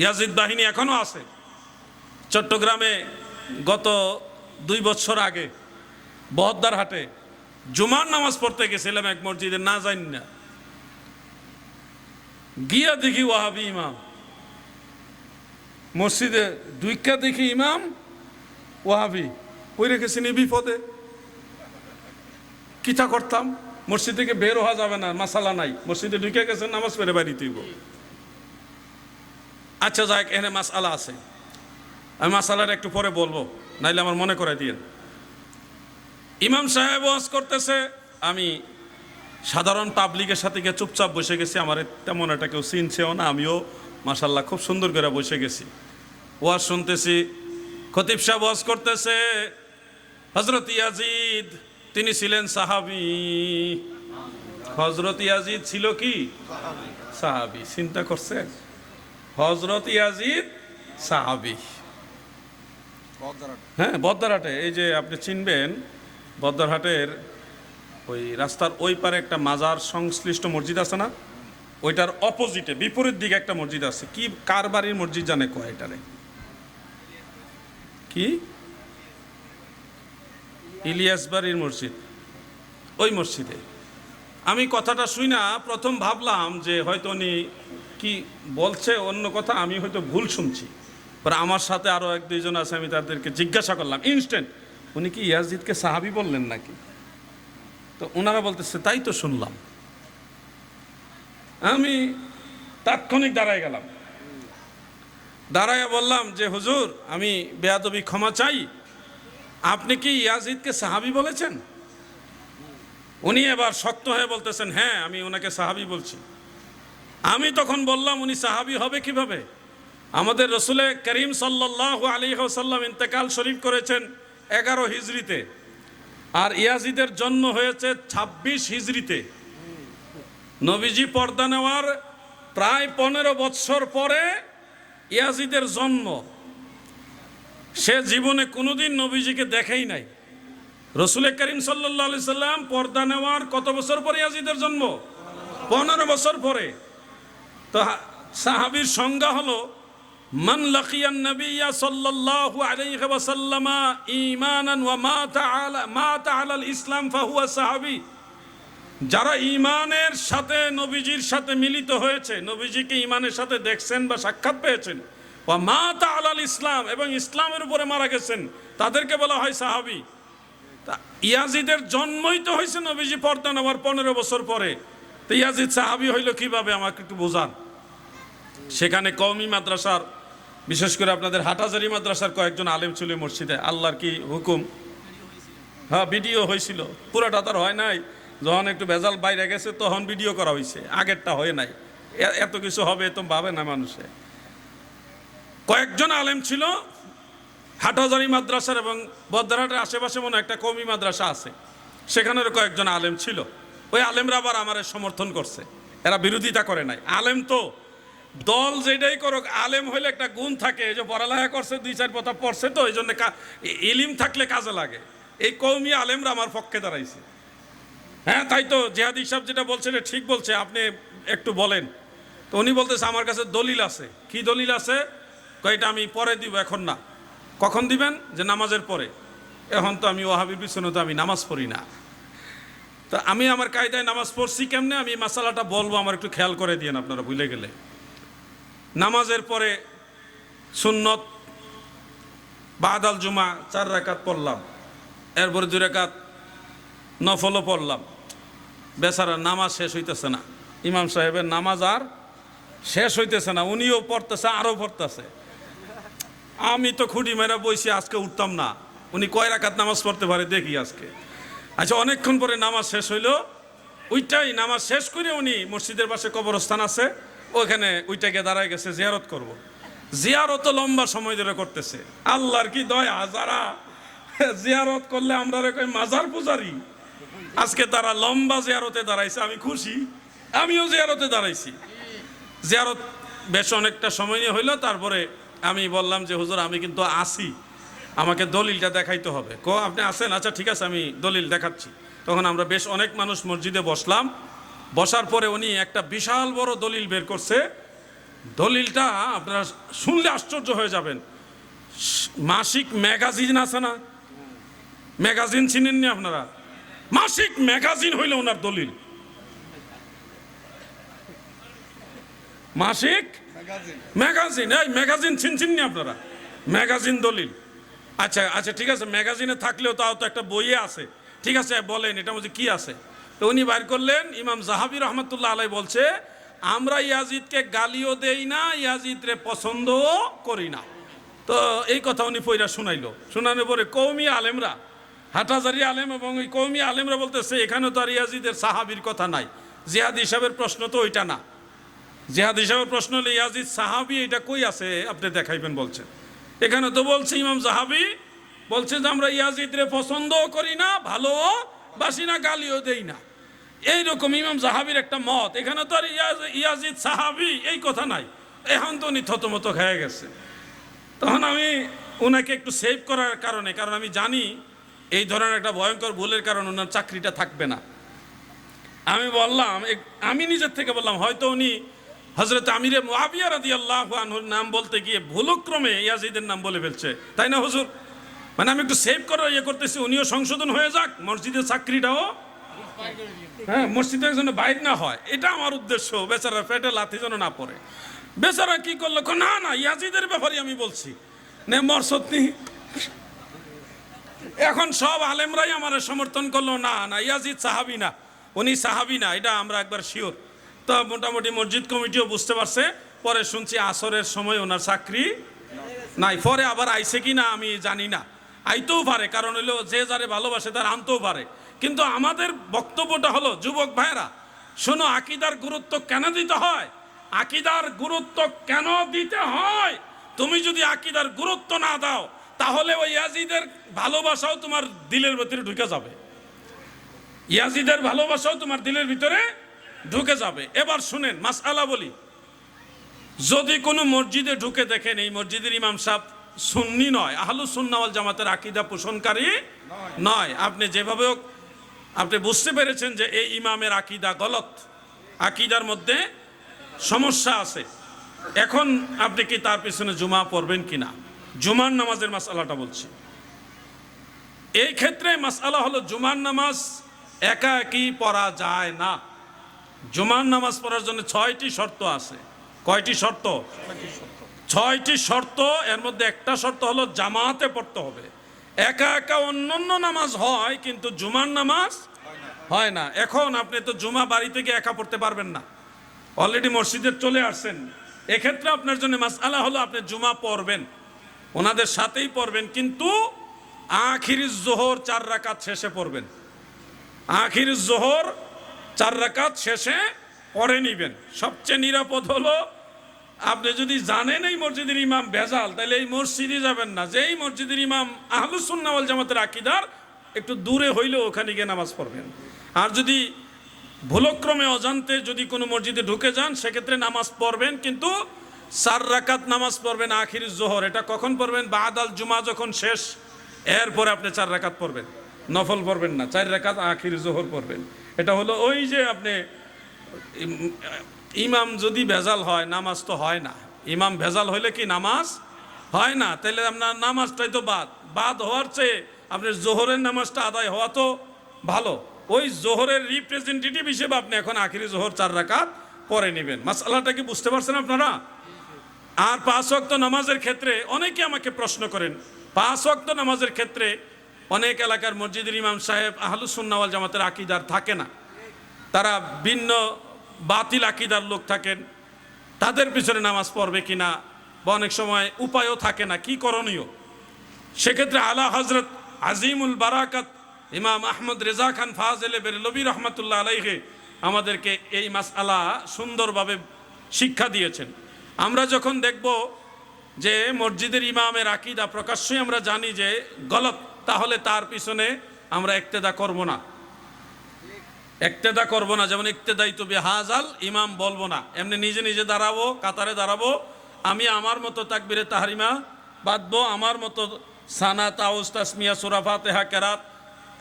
Yazid বাহিনী এখনো আছে চট্টগ্রামে। গত 2 বছর আগে বহদ্দার হাটে জুমার নামাজ পড়তে গেছিলাম এক মসজিদে, না জানি না, গিয়া দেখি ওয়াহাবি ইমাম মসজিদে, দুইকা দেখি ইমাম ওয়াহাবি ওই রেখেছি বিপদে। কিতা করতাম, মসজিদ থেকে বের হওয়া যাবে না, মাসালা নাই, মসজিদে ঢুকে গেছে, নামাজ পড়ে বাড়ি তুইব। আচ্ছা যাক, এখানে মাসালা আছে, আমি মাসালাটা একটু পরে বলবো, নাইলে আমার মনে করে দিয়েন। ইমাম সাহেব ওয়াজ করতেছে, আমি সাধারণ পাবলিকের সাথে গিয়ে চুপচাপ বসে গেছি, আমার তেমন একটা কেউ চিনছেও না, আমিও মাশাল্লাহ খুব সুন্দর করে বসে গেছি, ওয়াজ শুনতেছি। খতিব সাহেব ওয়াজ করতেছে, হযরত ইয়াজিদ তিনি ছিলেন সাহাবী। হযরত ইয়াজিদ ছিল কি সাহাবী? চিন্তা করছে, হযরত ইয়াজিদ সাহাবী। হ্যাঁ, বদ্দারহাটে, এই যে আপনি চিনবেন বদ্দারহাটের ওই রাস্তার ওই পারে একটা মাজার সংশ্লিষ্ট মসজিদ আছে না, ওইটার অপোজিটে বিপরীত দিকে একটা মসজিদ আছে, কি কার বাড়ির মসজিদ জানে কয় এটারে, কি ইলিয়াস বাড়ির মসজিদ। ওই মসজিদে আমি কথাটা শুই না প্রথম ভাবলাম যে হয়তো উনি কি বলছে অন্য কথা, আমি হয়তো ভুল শুনছি। পরে আমার সাথে আরও 1-2 জন আছে, আমি তাদেরকে জিজ্ঞাসা করলাম ইনস্ট্যান্ট, উনি কি ইয়াজিদকে সাহাবী বললেন নাকি? তো ওনারা বলতেছে তাই তো শুনলাম। আমি তাৎক্ষণিক দাঁড়ায় গেলাম, দাঁড়ায় বললাম যে হুজুর আমি বেয়াদবি ক্ষমা চাই, আপনি কি ইয়াজিদকে সাহাবী বলেছেন? উনি এবার শক্ত হয়ে বলতেছেন হ্যাঁ আমি ওনাকে সাহাবী বলছি। আমি তখন বললাম উনি সাহাবী হবে কিভাবে? আমাদের রসুল করিম সাল্লাল্লাহু আলাইহি ওয়াসাল্লাম ইন্তেকাল শরীফ করেছেন 11 হিজরিতে, আর ইয়াজিদের জন্ম হয়েছে 26 হিজরিতে। নবীজি পর্দা নেওয়ার প্রায় 15 বৎসর পরে ইয়াজিদের জন্ম। সে জীবনে কোনোদিন নবীজিকে দেখেই নাই। রসুল করিম সাল্লাল্লাহু আলাইহি সাল্লাম পর্দা নেওয়ার কত বছর পরে ইয়াজিদের জন্ম? 15 বছর পরে। তো সাহাবীর সংজ্ঞা হলো মান লাকিয়ান নবিয়্যা সাল্লাল্লাহু আলাইহি ওয়াসাল্লাম ঈমানান ওয়া মাতা আলাল ইসলাম ফাহুয়া সাহাবী। যারা ঈমানের সাথে নবীজির সাথে মিলিত হয়েছে, নবীজিকে ঈমানের সাথে দেখছেন বা সাক্ষাৎ পেয়েছেন, ওয়া মাতা আলাল ইসলাম, এবং ইসলামের উপরে মারা গেছেন, তাদেরকে বলা হয় সাহাবী। তা ইয়াজিদের জন্মই তো হয়েছে নবীজি পর্দা নেওয়ার 15 বছর পরে। তো ইয়াজিদ সাহাবী হইল কিভাবে, আমাকে একটু বোঝান। সেখানে কওমি মাদ্রাসার, বিশেষ করে আপনাদের হাটহাজারী মাদ্রাসার কয়েকজন আলেম ছিল মসজিদে। আল্লাহর কি হুকুম, হ্যাঁ ভিডিও হয়েছিল, পুরাটা তার হয় নাই, যখন একটু ভেজাল বাইরে গেছে তখন ভিডিও করা হয়েছে, আগেরটা হয় নাই। এত কিছু হবে তো ভাবে না মানুষে। কয়েকজন আলেম ছিল হাটহাজারী মাদ্রাসার, এবং বদ্দারহাটের আশেপাশে মনে একটা কওমি মাদ্রাসা আছে, সেখানের কয়েকজন আলেম ছিল। ওই আলেমরা আবার আমার সমর্থন করছে, এরা বিরোধিতা করে নাই। আলেম তো দল যেটাই করুক, আলেম হইলে একটা গুণ থাকে, যে পড়ালেখা করছে, 2-4 কথা পড়ছে, তো এই জন্য ইলিম থাকলে কাজে লাগে। এই কওমি আলেমরা আমার পক্ষে দাঁড়াইছে। হ্যাঁ তাই তো, জিহাদি সাহেব যেটা বলছে এটা ঠিক বলছে, আপনি একটু বলেন। তো উনি বলতেছে আমার কাছে দলিল আছে। কি দলিল আছে? এটা আমি পরে দিব, এখন না। কখন দিবেন? যে নামাজের পরে। এখন তো আমি ওয়াহাবির পিছনে তো আমি নামাজ পড়ি না। তো আমি আমার কায়দায় নামাজ পড়ছি কেমনে, আমি মাসালাটা বলবো, আমার একটু খেয়াল করে দিয়েন আপনারা ভুলে গেলে। নামাজের পরে সুন্নত বাদাল জুমা 4 রাকাত পড়লাম, এরপরে 2 রাকাত নফলও পড়লাম। বেচারা নামাজ শেষ হইতেছে না, ইমাম সাহেবের নামাজ আর শেষ হইতেছে না, উনিও পড়তেছে আরও পড়তেছে। আমি তো খুঁটি মেরা বইছি, আজকে উঠতাম না। উনি কয় রাকাত নামাজ পড়তে পারে দেখি আজকে। আচ্ছা, অনেকক্ষণ পরে নামাজ শেষ হইল, ওইটাই নামাজ শেষ করে উনি মসজিদের পাশে কবরস্থান আছে, ওইখানে ওইটাকে দাঁড়ায় গেছে জিয়ারত করব। জিয়ারত লম্বা সময় ধরে করতেছে। আল্লাহর কি দয়া, যারা জিয়ারত করলে আমরা কই মাজার পূজারি, আজকে তারা লম্বা জিয়ারতে দাঁড়াইছে। আমি খুশি, আমিও জিয়ারতে দাঁড়াইছি। জিয়ারত বেশ অনেকটা সময় নিয়ে হইল। তারপরে আমি বললাম যে হুজুর আমি কিন্তু আসি, আমাকে দলিলটা দেখাইতে হবে। আপনি আসেন? আচ্ছা ঠিক আছে, আমি দলিল দেখাচ্ছি। তখন আমরা বেশ অনেক মানুষ মসজিদে বসলাম। বসার পরে উনি একটা বিশাল বড় দলিল বের করছে, দলিলটা আপনারা শুনলে আশ্চর্য হয়ে যাবেন। মাসিক ম্যাগাজিন আছে না, ম্যাগাজিন চিনেননি আপনারা? মাসিক ম্যাগাজিন হইল ওনার দলিল। মাসিক ম্যাগাজিন, এই ম্যাগাজিন চিনছেননি আপনারা? ম্যাগাজিন দলিল। আচ্ছা আচ্ছা ঠিক আছে, ম্যাগাজিনে থাকলেও তাও তো একটা বইয়ে আছে। ঠিক আছে বলেন এটা মধ্যে কি আছে? তো উনি বাইর করলেন, ইমাম জাহাবি রহমতুল্লাহ আলাই বলছে, আমরা ইয়াজিদকে গালিও দেই না, ইয়াজিদরে পছন্দও করি না। তো এই কথা উনি পইরা শুনাইলো। শোনানোর পরে কওমি আলেমরা, হাটাজারি আলেম এবং ওই কওমি আলেমরা বলতেছে এখানে তো আর ইয়াজিদের সাহাবির কথা নাই, জিহাদ হিসাবের প্রশ্ন তো ওইটা না। জিহাদ হিসাবের প্রশ্ন হলে ইয়াজিদ সাহাবি, এটা কই আছে আপনি দেখাইবেন বলছেন। এখানে তো বলছে ইমাম জাহাবি বলছে যে আমরা ইয়াজিদরে পছন্দও করি না, ভালোও বাসি না, গালিও দেই না। এইরকম ইমাম জাহাবির একটা মত। এখানে তো আর ইয়াজিদ সাহাবি এই কথা নাই। এখন তো উনি থতমত খেয়ে গেছে। তখন আমি ওনাকে একটু সেভ করার কারণে, কারণ আমি জানি এই ধরনের একটা ভয়ঙ্কর ভুলের কারণে ওনার চাকরিটা থাকবে না, আমি বললাম, আমি নিজের থেকে বললাম হয়তো উনি হযরত আমিরে মুআবিয়া রাদিয়াল্লাহু আনহুর নাম বলতে গিয়ে ভুলক্রমে ইয়াজিদের নাম বলে ফেলছে, তাই না হুজুর? মানে আমি একটু সেভ করে ইয়ে করতেছি, উনিও সংশোধন হয়ে যাক, মসজিদের চাকরিটাও, হ্যাঁ, মসজিদের জন্য বাইর না হয়, এটা আমার উদ্দেশ্য। বেচারা পেটে লাথি যেন না পড়ে। বেচারা কি করলো, না না ইয়াজিদের ব্যাপারে আমি বলছি নে মরসতনি। এখন সব আলেমরাই আমার সমর্থন করলো, না না ইয়াজিদ সাহাবি না, উনি সাহাবি না, এটা আমরা একবার শিওর। তো মোটামুটি মসজিদ কমিটিও বুঝতে পারছে। পরে শুনছি আসরের সময় ওনার চাকরি নাই। পরে আবার আইছে কি না আমি জানি না, আইতেও পারে, কারণ হইলো যে যারে ভালোবাসে তার আনতেও পারে। কিন্তু আমাদের বক্তব্যটা হলো, যুবক ভাইরা শোনো, আকিদার গুরুত্ব কেন দিতে হয়? আকিদার গুরুত্ব কেন দিতে হয়? তুমি যদি আকিদার গুরুত্ব না দাও তাহলে ওই ইয়াজিদের ভালোবাসাও তোমার দিলের ভিতরে ঢুকে যাবে, ইয়াজিদের ভালোবাসাও তোমার দিলের ভিতরে ঢুকে যাবে। এবার শুনেন মাসআলা বলি, যদি কোনো মসজিদে ঢুকে দেখেন এই মসজিদের ইমাম সাহেব সুন্নি নয়, আহলুস সুন্নাহ ওয়াল জামাতের আকীদা পোষণকারী নয়, আপনি যেভাবে হোক আপনি বুঝতে পেরেছেন যে এই ইমামের আকীদা গলত, আকীদার মধ্যে সমস্যা আছে। এখন আপনি কি তার পিছনে জুমা পড়বেন কিনা? জুমার নামাজের মাসআলাটা বলছি। এই ক্ষেত্রে মাসআলা হলো, জুমার নামাজ একা একই পড়া যায় না। জুমার নামাজ পড়ার জন্য 6টি শর্ত আছে। কয়টি শর্ত? 6টি শর্ত। এর মধ্যে একটা শর্ত হলো জামাতে পড়তে হবে। একা একা অন্যান্য নামাজ হয়, কিন্তু জুমার নামাজ হয় না। এখন আপনি তো জুমা বাড়ি থেকে একা পড়তে পারবেন না, অলরেডি মসজিদে চলে আসছেন। এক্ষেত্রে আপনার জন্য মাসআলা হলো, আপনি জুমা পড়বেন, ওনাদের সাথেই পড়বেন, কিন্তু আখিরিজ জোহর 4 রাকাত শেষে পড়বেন। আখিরিজ জোহর 4 রাকাত শেষে পড়ে নিবেন। সবচেয়ে নিরাপদ হলো, আপনি যদি জানেন এই মসজিদের ইমাম ভেজাল, তাহলে এই মসজিদে যাবেন না। যে এই মসজিদের ইমাম আহলুস সুন্নাহ ওয়াল জামাতের আকীদার, একটু দূরে হইলেও ওখানে গিয়ে নামাজ পড়বেন। আর যদি ভুলক্রমে অজান্তে যদি কোনো মসজিদে ঢুকে যান, সেক্ষেত্রে নামাজ পড়বেন, কিন্তু 4 রাকাত নামাজ পড়বেন আখির জোহর। এটা কখন পড়বেন? বাদাল জুমা যখন শেষ, এরপরে আপনি 4 রাকাত পড়বেন, নফল পড়বেন না, 4 রাকাত আখির জোহর পড়বেন। এটা হলো ওই যে আপনি ইমাম যদি ভেজাল হয় নামাজ তো হয় না। ইমাম ভেজাল হইলে কি নামাজ হয় না? তাহলে আপনার নামাজটাই তো বাদ হওয়ার চেয়ে আপনার জোহরের নামাজটা আদায় হওয়া তো ভালো। ওই জোহরের রিপ্রেজেন্টেটিভ হিসেবে আপনি এখন আখিরি জোহর 4 রাকাত পরে নেবেন। মাসআলাটা কি বুঝতে পারছেন আপনারা? আর 5 ওয়াক্ত নামাজের ক্ষেত্রে অনেকে আমাকে প্রশ্ন করেন, 5 ওয়াক্ত নামাজের ক্ষেত্রে অনেক এলাকার মসজিদের ইমাম সাহেব আহলুস সুন্নাহ ওয়াল জামাতের আকীদার থাকে না, তারা ভিন্ন বাতিল আকীদার লোক থাকেন। তাদের পিছনে নামাজ পড়বে কিনা, বা অনেক সময় উপায়ও থাকে না, কি করণীয়? সেক্ষেত্রে আলা হযরত আজিমুল বারাকাত ইমাম আহমদ রেজা খান ফাজেলে বেরলভী রহমতুল্লাহ আলাইহি আমাদেরকে এই মাসআলা সুন্দরভাবে শিক্ষা দিয়েছেন। আমরা যখন দেখব যে মসজিদের ইমামের আকীদা প্রকাশ্যই আমরা জানি যে গলত, তাহলে তার পিছনে আমরা ইক্তেদা করব না, ইক্তেদা করব না। যেমন ইক্তেদাইতু বিহাজাল ইমাম বলবো না, এমনি নিজে নিজে দাঁড়াবো, কাতারে দাঁড়াবো, আমি আমার মতো তাকবীরে তাহরিমা বাঁধবো, আমার মতো সানা তাউস তাসমিয়া সূরা ফাতিহা কেরাত,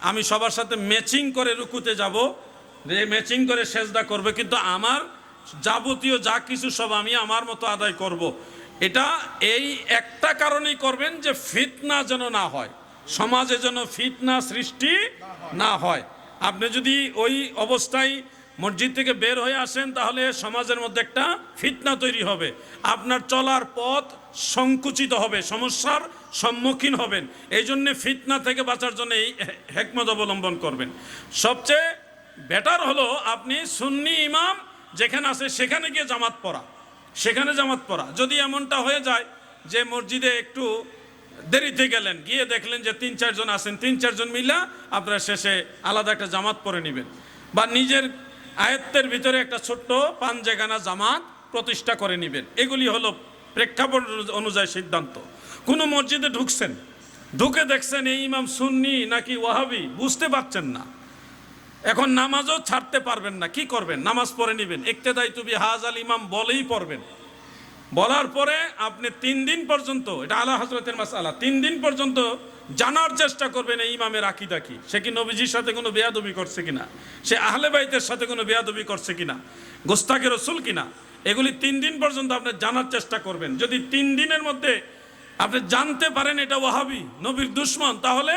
আমি সবার সাথে ম্যাচিং করে রুকুতে যাব, ম্যাচিং করে সেজদা করবে, কিন্তু আমার যাবতীয় যা কিছু সব আমি আমার মতো আদায় করব। এটা এই একটা কারণেই করবেন যে ফিতনা যেন না হয়, সমাজে যেন ফিতনা সৃষ্টি না হয়। আপনি যদি ওই অবস্থায় মসজিদ থেকে বের হয়ে আসেন তাহলে সমাজের মধ্যে একটা ফিতনা তৈরি হবে, আপনার চলার পথ সংকুচিত হবে, সমস্যার সম্মুখীন হবেন। এই জন্যে ফিতনা থেকে বাঁচার জন্য এই হেকমত অবলম্বন করবেন। সবচেয়ে বেটার হলো আপনি সুন্নি ইমাম যেখানে আছে সেখানে গিয়ে জামাত পড়া, সেখানে জামাত পড়া। যদি এমনটা হয়ে যায় যে মসজিদে একটু দেরিতে গেলেন, গিয়ে দেখলেন যে 3-4 জন আছেন, 3-4 জন মিলা আপনারা শেষে আলাদা একটা জামাত পড়ে নেবেন, বা নিজের আয়ত্তের ভিতরে একটা ছোট্ট পাঞ্জেখানা জামাত প্রতিষ্ঠা করে নেবেন। এগুলি হলো প্রেক্ষাপট অনুযায়ী সিদ্ধান্ত। কোনো মসজিদে ঢুকছেন, ঢুকে দেখছেন এই ইমাম সুন্নি নাকি ওয়াহাবি বুঝতে পারছেন না, এখন নামাজও ছাড়তে পারবেন না, কি করবেন? নামাজ পড়ে নেবেন, ইক্তেদাই তুবি হাজাল ইমাম বলেই পড়বেন। বলার পরে আপনি 3 দিন পর্যন্ত, এটা আলা হযরতের মাসআলা, 3 দিন পর্যন্ত জানার চেষ্টা করবেন এই ইমামের আকীদা কি, সে কি নবীজির সাথে কোনো বেয়াদবি করছে কিনা, সে আহলে বাইতের সাথে কোনো বেয়াদবি করছে কিনা, গোস্তাকে রসুল কিনা। এগুলি 3 দিন পর্যন্ত আপনি জানার চেষ্টা করবেন। যদি 3 দিনের মধ্যে আপনি জানতে পারেন এটা ওয়াহাবি, নবীর দুশমন, তাহলে